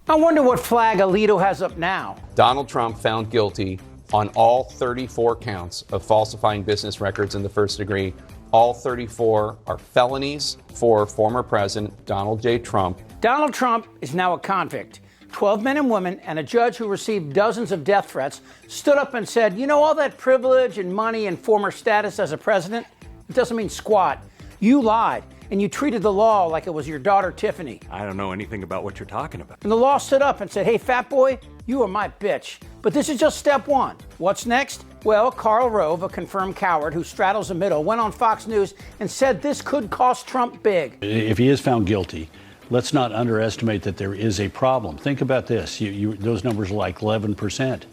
I wonder what flag Alito has up now. Donald Trump found guilty on all 34 counts of falsifying business records in the first degree. All 34 are felonies for former President Donald J. Trump. Donald Trump is now a convict. 12 men and women and a judge who received dozens of death threats stood up and said, you know, all that privilege and money and former status as a president, it doesn't mean squat. You lied, and you treated the law like it was your daughter Tiffany. I don't know anything about what you're talking about. And the law stood up and said, hey, fat boy, you are my bitch. But this is just step one. What's next? Well, Karl Rove, a confirmed coward who straddles the middle, went on Fox News and said this could cost Trump big. If he is found guilty, let's not underestimate that there is a problem. Think about this. Those numbers are like 11%.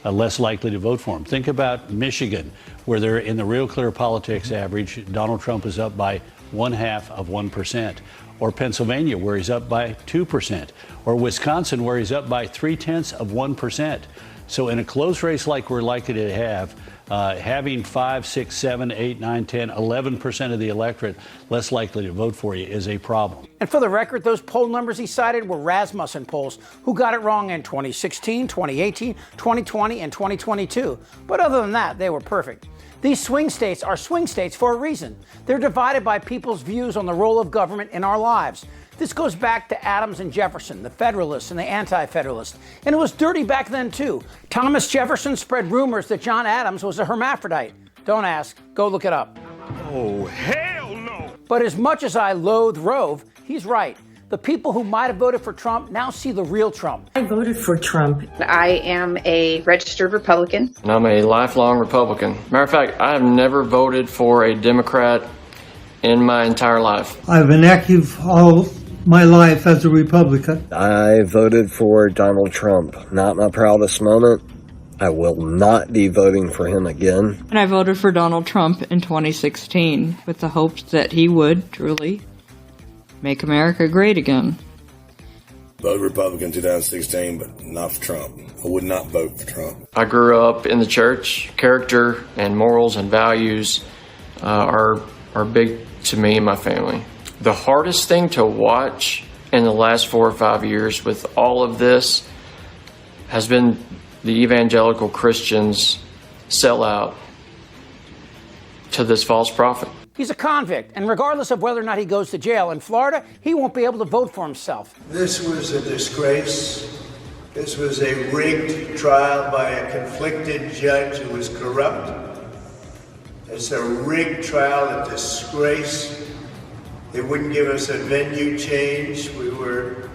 Less likely to vote for him. Think about Michigan, where they're in the Real Clear Politics average, Donald Trump is up by 0.5%. Or Pennsylvania, where he's up by 2%. Or Wisconsin, where he's up by 0.3%. So in a close race like we're likely to have, having 5, 6, 7, 8, 9, 10, 11% of the electorate less likely to vote for you is a problem. And for the record, those poll numbers he cited were Rasmussen polls who got it wrong in 2016, 2018, 2020, and 2022. But other than that, they were perfect. These swing states are swing states for a reason. They're divided by people's views on the role of government in our lives. This goes back to Adams and Jefferson, the Federalists and the Anti-Federalists. And it was dirty back then, too. Thomas Jefferson spread rumors that John Adams was a hermaphrodite. Don't ask. Go look it up. Oh, hell no! But as much as I loathe Rove, he's right. The people who might have voted for Trump now see the real Trump. I voted for Trump. I am a registered Republican. And I'm a lifelong Republican. Matter of fact, I have never voted for a Democrat in my entire life. I've been active all my life as a Republican. I voted for Donald Trump. Not my proudest moment. I will not be voting for him again. And I voted for Donald Trump in 2016 with the hopes that he would truly make America great again. Voted Republican 2016, but not for Trump. I would not vote for Trump. I grew up in the church. Character and morals and values are big to me and my family. The hardest thing to watch in the last 4 or 5 years with all of this has been the evangelical Christians sell out to this false prophet. He's a convict, and regardless of whether or not he goes to jail in Florida, he won't be able to vote for himself. This was a disgrace. This was a rigged trial by a conflicted judge who was corrupt. It's a rigged trial, a disgrace. They wouldn't give us a venue change. We were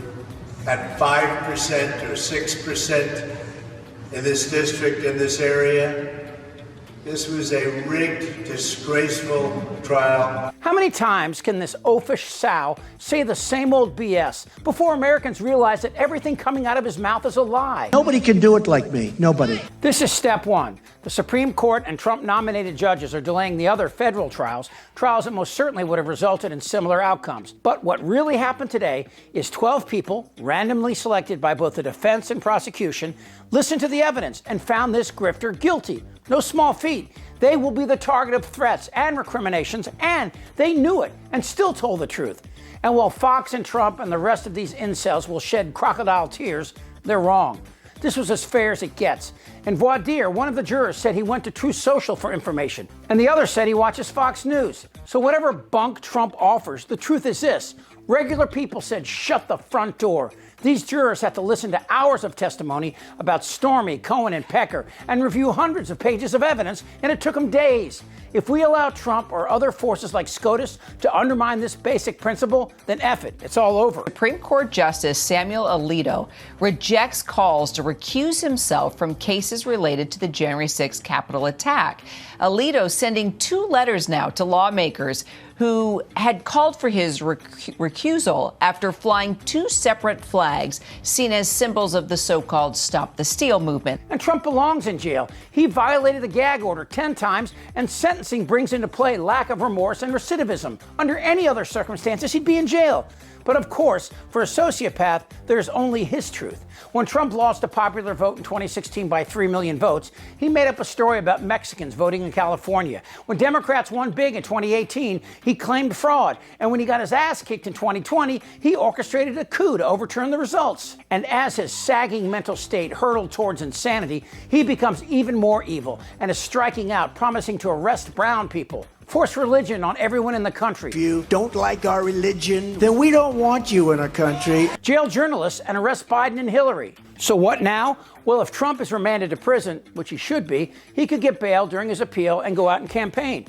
at 5% or 6% in this district, in this area. This was a rigged, disgraceful trial. How many times can this oafish sow say the same old BS before Americans realize that everything coming out of his mouth is a lie? Nobody can do it like me. Nobody. This is step one. The Supreme Court and Trump-nominated judges are delaying the other federal trials that most certainly would have resulted in similar outcomes. But what really happened today is 12 people, randomly selected by both the defense and prosecution, listened to the evidence and found this grifter guilty. No small feat. They will be the target of threats and recriminations, and they knew it and still told the truth. And while Fox and Trump and the rest of these incels will shed crocodile tears, they're wrong. This was as fair as it gets. And voir dire, one of the jurors said he went to Truth Social for information, and the other said he watches Fox News. So whatever bunk Trump offers, the truth is this. Regular people said, shut the front door. These jurors had to listen to hours of testimony about Stormy, Cohen, and Pecker and review hundreds of pages of evidence, and it took them days. If we allow Trump or other forces like SCOTUS to undermine this basic principle, then F it. It's all over. Supreme Court Justice Samuel Alito rejects calls to recuse himself from cases related to the January 6th Capitol attack. Alito sending 2 letters now to lawmakers who had called for his recusal after flying 2 separate flags seen as symbols of the so-called Stop the Steal movement. And Trump belongs in jail. He violated the gag order 10 times, and sentencing brings into play lack of remorse and recidivism. Under any other circumstances, he'd be in jail. But of course, for a sociopath, there's only his truth. When Trump lost a popular vote in 2016 by 3 million votes, he made up a story about Mexicans voting in California. When Democrats won big in 2018, he claimed fraud. And when he got his ass kicked in 2020, he orchestrated a coup to overturn the results. And as his sagging mental state hurtled towards insanity, he becomes even more evil and is striking out, promising to arrest brown people. Force religion on everyone in the country. If you don't like our religion, then we don't want you in our country. Jail journalists and arrest Biden and Hillary. So what now? Well, if Trump is remanded to prison, which he should be, he could get bail during his appeal and go out and campaign.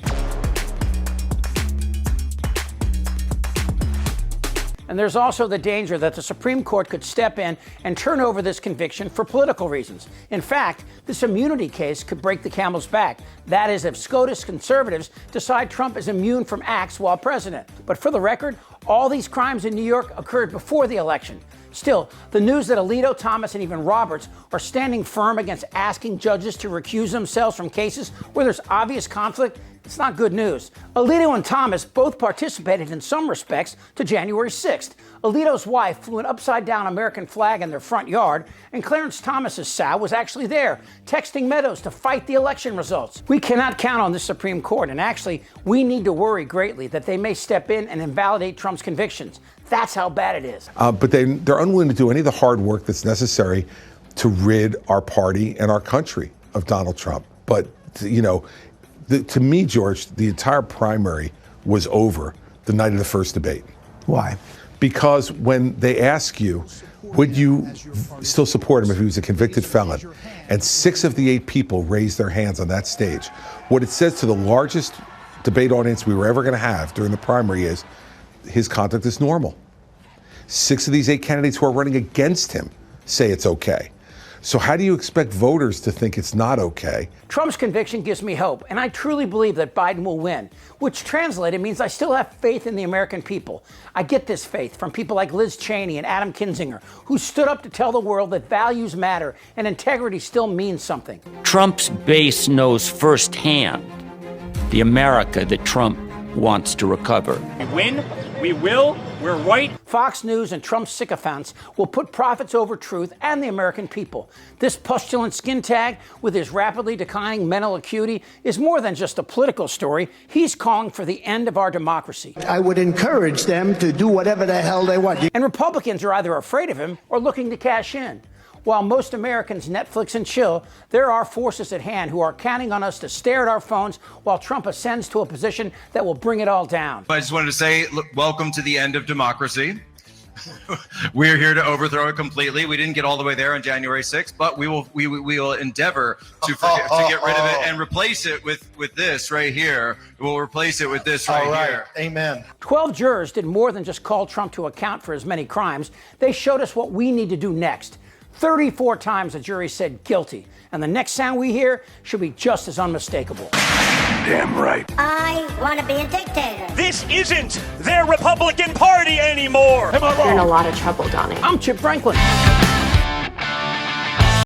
And there's also the danger that the Supreme Court could step in and turn over this conviction for political reasons. In fact, this immunity case could break the camel's back. That is, if SCOTUS conservatives decide Trump is immune from acts while president. But for the record, all these crimes in New York occurred before the election. Still, the news that Alito, Thomas, and even Roberts are standing firm against asking judges to recuse themselves from cases where there's obvious conflict, it's not good news. Alito and Thomas both participated in some respects to January 6th. Alito's wife flew an upside-down American flag in their front yard, and Clarence Thomas's sow was actually there, texting Meadows to fight the election results. We cannot count on the Supreme Court, and actually, we need to worry greatly that they may step in and invalidate Trump's convictions. That's how bad it is. But they're unwilling to do any of the hard work that's necessary to rid our party and our country of Donald Trump. But, you know, to me, George, the entire primary was over the night of the first debate. Why? Because when they ask you, would you still support him if he was a convicted felon? And 6 of the 8 people raised their hands on that stage. What it says to the largest debate audience we were ever going to have during the primary is his conduct is normal. 6 of these 8 candidates who are running against him say it's okay. So how do you expect voters to think it's not okay? Trump's conviction gives me hope, and I truly believe that Biden will win, which translated means I still have faith in the American people. I get this faith from people like Liz Cheney and Adam Kinzinger, who stood up to tell the world that values matter and integrity still means something. Trump's base knows firsthand the America that Trump wants to recover. We win, we will, we're right. Fox News and Trump's sycophants will put profits over truth and the American people. This pustulant skin tag with his rapidly declining mental acuity is more than just a political story. He's calling for the end of our democracy. I would encourage them to do whatever the hell they want. And Republicans are either afraid of him or looking to cash in. While most Americans Netflix and chill, there are forces at hand who are counting on us to stare at our phones while Trump ascends to a position that will bring it all down. I just wanted to say, look, welcome to the end of democracy. We're here to overthrow it completely. We didn't get all the way there on January 6th, but we will endeavor to get rid of it and replace it with this right here. We'll replace it with this right here. Amen. 12 jurors did more than just call Trump to account for his many crimes. They showed us what we need to do next. 34 times the jury said guilty, and the next sound we hear should be just as unmistakable. Damn right. I want to be a dictator. This isn't their Republican Party anymore. You're in a lot of trouble, Donnie. I'm Chip Franklin.